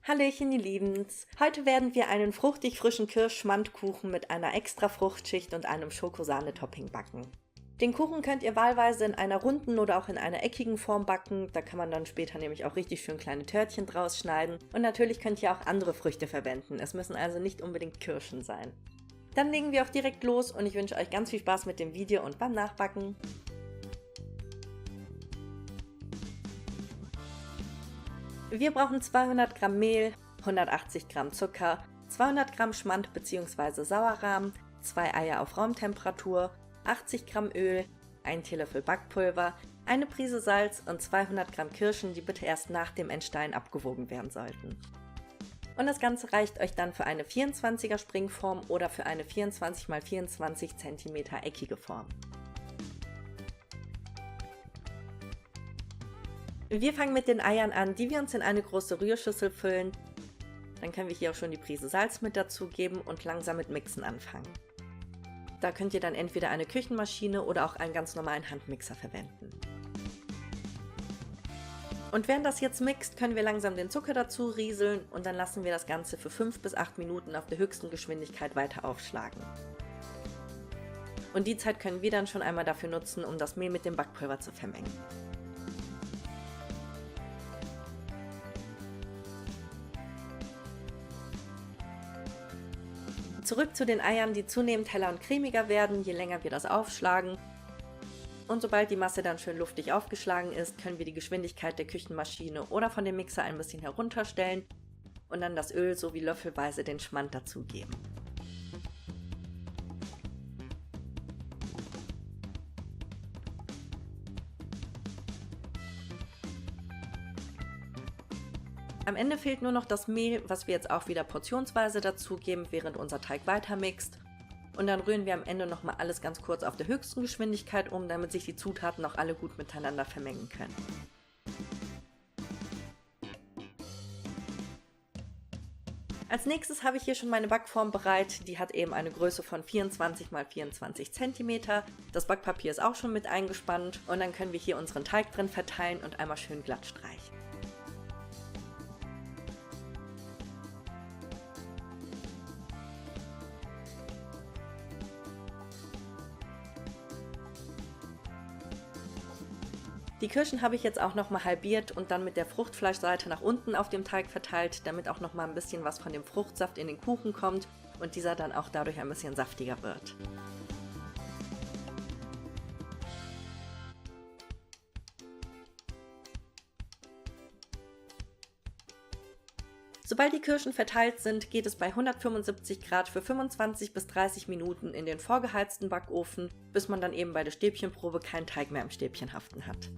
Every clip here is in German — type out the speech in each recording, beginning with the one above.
Hallöchen, ihr Liebens! Heute werden wir einen fruchtig frischen Kirschschmandkuchen mit einer extra Fruchtschicht und einem Schokosahne-Topping backen. Den Kuchen könnt ihr wahlweise in einer runden oder auch in einer eckigen Form backen, da kann man dann später nämlich auch richtig schön kleine Törtchen draus schneiden. Und natürlich könnt ihr auch andere Früchte verwenden, es müssen also nicht unbedingt Kirschen sein. Dann legen wir auch direkt los und ich wünsche euch ganz viel Spaß mit dem Video und beim Nachbacken. Wir brauchen 200 Gramm Mehl, 180 Gramm Zucker, 200 Gramm Schmand bzw. Sauerrahm, 2 Eier auf Raumtemperatur, 80 Gramm Öl, 1 Teelöffel Backpulver, eine Prise Salz und 200 Gramm Kirschen, die bitte erst nach dem Entstehen abgewogen werden sollten. Und das Ganze reicht euch dann für eine 24er Springform oder für eine 24 x 24 cm eckige Form. Wir fangen mit den Eiern an, die wir uns in eine große Rührschüssel füllen. Dann können wir hier auch schon die Prise Salz mit dazugeben und langsam mit Mixen anfangen. Da könnt ihr dann entweder eine Küchenmaschine oder auch einen ganz normalen Handmixer verwenden. Und während das jetzt mixt, können wir langsam den Zucker dazu rieseln und dann lassen wir das Ganze für 5 bis 8 Minuten auf der höchsten Geschwindigkeit weiter aufschlagen. Und die Zeit können wir dann schon einmal dafür nutzen, um das Mehl mit dem Backpulver zu vermengen. Zurück zu den Eiern, die zunehmend heller und cremiger werden, je länger wir das aufschlagen. Und sobald die Masse dann schön luftig aufgeschlagen ist, können wir die Geschwindigkeit der Küchenmaschine oder von dem Mixer ein bisschen herunterstellen und dann das Öl sowie löffelweise den Schmand dazugeben. Am Ende fehlt nur noch das Mehl, was wir jetzt auch wieder portionsweise dazugeben, während unser Teig weiter mixt. Und dann rühren wir am Ende nochmal alles ganz kurz auf der höchsten Geschwindigkeit um, damit sich die Zutaten auch alle gut miteinander vermengen können. Als nächstes habe ich hier schon meine Backform bereit, die hat eben eine Größe von 24 x 24 cm. Das Backpapier ist auch schon mit eingespannt und dann können wir hier unseren Teig drin verteilen und einmal schön glatt streichen. Die Kirschen habe ich jetzt auch nochmal halbiert und dann mit der Fruchtfleischseite nach unten auf dem Teig verteilt, damit auch nochmal ein bisschen was von dem Fruchtsaft in den Kuchen kommt und dieser dann auch dadurch ein bisschen saftiger wird. Sobald die Kirschen verteilt sind, geht es bei 175 Grad für 25 bis 30 Minuten in den vorgeheizten Backofen, bis man dann eben bei der Stäbchenprobe keinen Teig mehr im Stäbchen haften hat.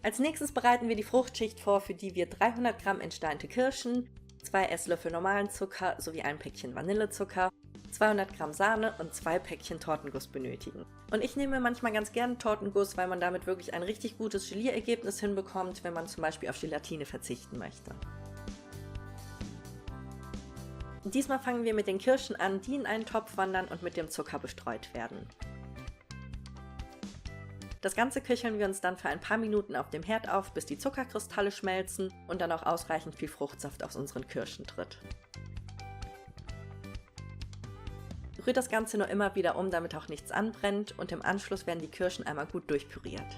Als nächstes bereiten wir die Fruchtschicht vor, für die wir 300 Gramm entsteinte Kirschen, 2 Esslöffel normalen Zucker sowie ein Päckchen Vanillezucker, 200 Gramm Sahne und 2 Päckchen Tortenguss benötigen. Und ich nehme manchmal ganz gerne Tortenguss, weil man damit wirklich ein richtig gutes Gelierergebnis hinbekommt, wenn man zum Beispiel auf Gelatine verzichten möchte. Diesmal fangen wir mit den Kirschen an, die in einen Topf wandern und mit dem Zucker bestreut werden. Das Ganze köcheln wir uns dann für ein paar Minuten auf dem Herd auf, bis die Zuckerkristalle schmelzen und dann auch ausreichend viel Fruchtsaft aus unseren Kirschen tritt. Rührt das Ganze nur immer wieder um, damit auch nichts anbrennt und im Anschluss werden die Kirschen einmal gut durchpüriert.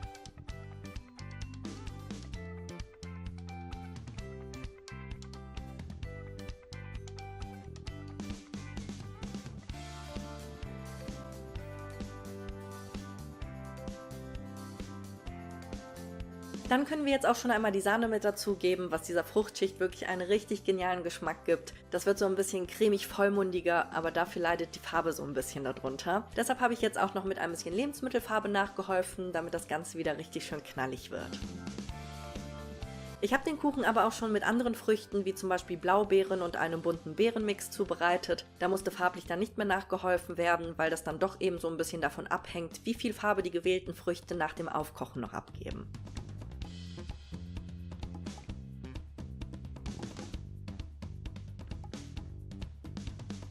Dann können wir jetzt auch schon einmal die Sahne mit dazugeben, was dieser Fruchtschicht wirklich einen richtig genialen Geschmack gibt. Das wird so ein bisschen cremig vollmundiger, aber dafür leidet die Farbe so ein bisschen darunter. Deshalb habe ich jetzt auch noch mit ein bisschen Lebensmittelfarbe nachgeholfen, damit das Ganze wieder richtig schön knallig wird. Ich habe den Kuchen aber auch schon mit anderen Früchten, wie zum Beispiel Blaubeeren und einem bunten Beerenmix zubereitet. Da musste farblich dann nicht mehr nachgeholfen werden, weil das dann doch eben so ein bisschen davon abhängt, wie viel Farbe die gewählten Früchte nach dem Aufkochen noch abgeben.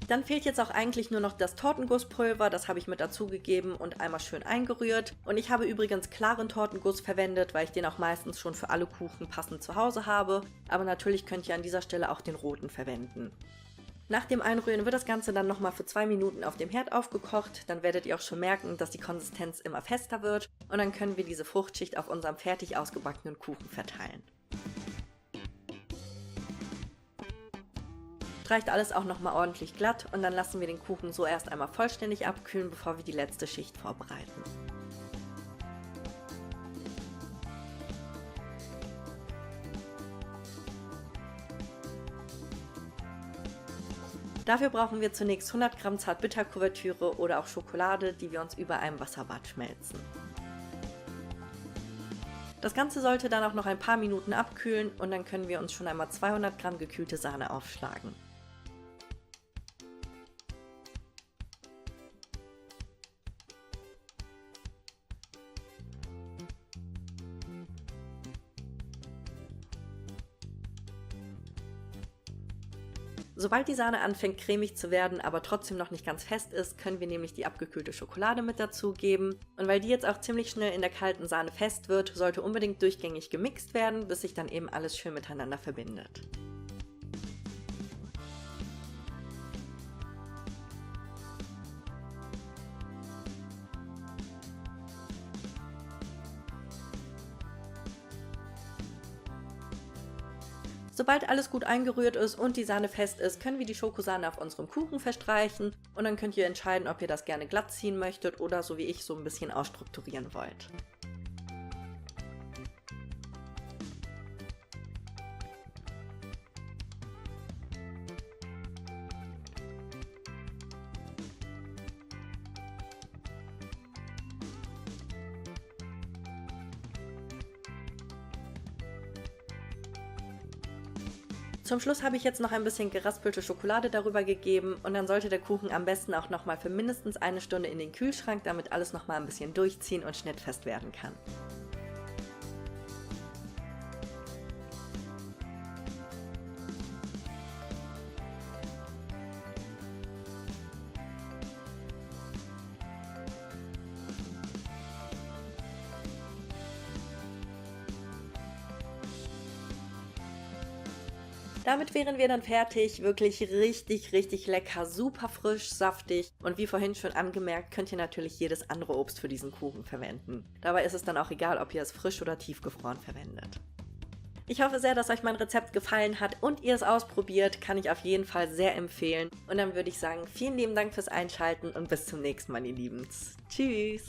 Dann fehlt jetzt auch eigentlich nur noch das Tortengusspulver, das habe ich mit dazugegeben und einmal schön eingerührt. Und ich habe übrigens klaren Tortenguss verwendet, weil ich den auch meistens schon für alle Kuchen passend zu Hause habe. Aber natürlich könnt ihr an dieser Stelle auch den roten verwenden. Nach dem Einrühren wird das Ganze dann nochmal für 2 Minuten auf dem Herd aufgekocht. Dann werdet ihr auch schon merken, dass die Konsistenz immer fester wird. Und dann können wir diese Fruchtschicht auf unserem fertig ausgebackenen Kuchen verteilen. Streicht alles auch nochmal ordentlich glatt und dann lassen wir den Kuchen so erst einmal vollständig abkühlen, bevor wir die letzte Schicht vorbereiten. Dafür brauchen wir zunächst 100 Gramm Zartbitterkuvertüre oder auch Schokolade, die wir uns über einem Wasserbad schmelzen. Das Ganze sollte dann auch noch ein paar Minuten abkühlen und dann können wir uns schon einmal 200 Gramm gekühlte Sahne aufschlagen. Sobald die Sahne anfängt cremig zu werden, aber trotzdem noch nicht ganz fest ist, können wir nämlich die abgekühlte Schokolade mit dazugeben. Und weil die jetzt auch ziemlich schnell in der kalten Sahne fest wird, sollte unbedingt durchgängig gemixt werden, bis sich dann eben alles schön miteinander verbindet. Sobald alles gut eingerührt ist und die Sahne fest ist, können wir die Schokosahne auf unserem Kuchen verstreichen und dann könnt ihr entscheiden, ob ihr das gerne glatt ziehen möchtet oder so wie ich so ein bisschen ausstrukturieren wollt. Zum Schluss habe ich jetzt noch ein bisschen geraspelte Schokolade darüber gegeben und dann sollte der Kuchen am besten auch nochmal für mindestens 1 Stunde in den Kühlschrank, damit alles nochmal ein bisschen durchziehen und schnittfest werden kann. Damit wären wir dann fertig. Wirklich richtig, richtig lecker, super frisch, saftig und wie vorhin schon angemerkt, könnt ihr natürlich jedes andere Obst für diesen Kuchen verwenden. Dabei ist es dann auch egal, ob ihr es frisch oder tiefgefroren verwendet. Ich hoffe sehr, dass euch mein Rezept gefallen hat und ihr es ausprobiert, kann ich auf jeden Fall sehr empfehlen. Und dann würde ich sagen, vielen lieben Dank fürs Einschalten und bis zum nächsten Mal, ihr Lieben. Tschüss!